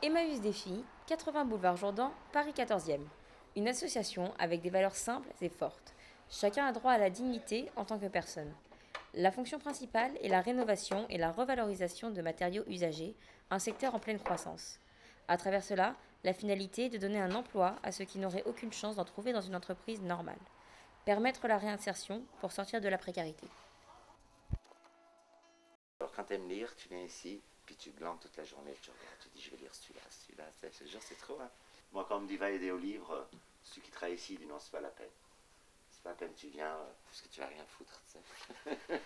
Emmaüs Défi, 80 boulevard Jourdan, Paris 14e. Une association avec des valeurs simples et fortes. Chacun a droit à la dignité en tant que personne. La fonction principale est la rénovation et la revalorisation de matériaux usagés, un secteur en pleine croissance. À travers cela, la finalité est de donner un emploi à ceux qui n'auraient aucune chance d'en trouver dans une entreprise normale. Permettre la réinsertion pour sortir de la précarité. Alors quand tu aimes lire, tu viens ici, puis tu glandes toute la journée, tu regardes, tu dis je vais lire celui-là, je te jure c'est trop. Hein. Moi quand on me dit va aider au livre, ceux qui travaillent ici disent non c'est pas la peine. C'est pas la peine, tu viens parce que tu vas rien foutre. Tu sais.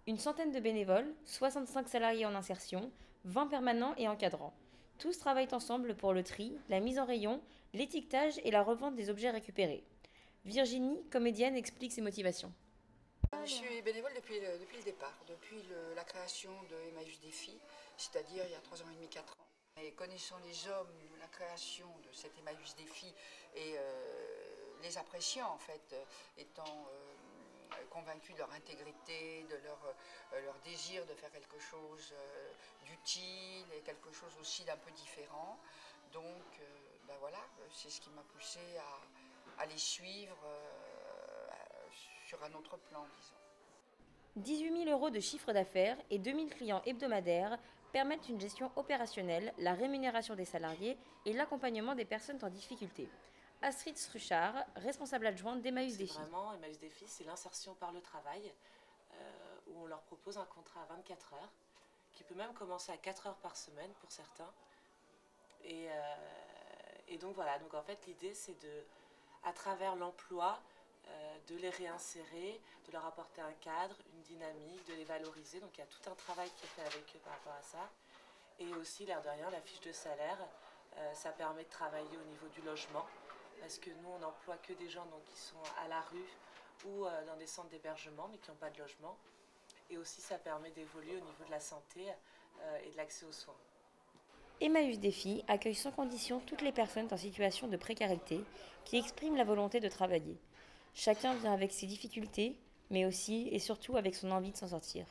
Une centaine de bénévoles, 65 salariés en insertion, 20 permanents et encadrants. Tous travaillent ensemble pour le tri, la mise en rayon, l'étiquetage et la revente des objets récupérés. Virginie, comédienne, explique ses motivations. Je suis bénévole depuis le départ, depuis la création de Emmaüs Défi, c'est-à-dire il y a 3 ans et demi, 4 ans. Et connaissant les hommes de la création de cet Emmaüs Défi et les appréciant en fait, étant convaincus de leur intégrité, de leur désir de faire quelque chose d'utile et quelque chose aussi d'un peu différent. Donc ben voilà, c'est ce qui m'a poussé à les suivre sur un autre plan, disons. 18 000 euros de chiffre d'affaires et 2 000 clients hebdomadaires permettent une gestion opérationnelle, la rémunération des salariés et l'accompagnement des personnes en difficulté. Astrid Struchard, responsable adjointe d'Emmaüs Défi. Vraiment, Emmaüs Défi, c'est l'insertion par le travail, où on leur propose un contrat à 24 heures, qui peut même commencer à 4 heures par semaine pour certains. Et donc voilà, donc en fait l'idée c'est à travers l'emploi, de les réinsérer, de leur apporter un cadre, une dynamique, de les valoriser. Donc il y a tout un travail qui est fait avec eux par rapport à ça. Et aussi, l'air de rien, la fiche de salaire, ça permet de travailler au niveau du logement. Parce que nous, on n'emploie que des gens donc, qui sont à la rue ou dans des centres d'hébergement, mais qui n'ont pas de logement. Et aussi, ça permet d'évoluer au niveau de la santé et de l'accès aux soins. Emmaüs Défi accueille sans condition toutes les personnes en situation de précarité qui expriment la volonté de travailler. Chacun vient avec ses difficultés, mais aussi et surtout avec son envie de s'en sortir.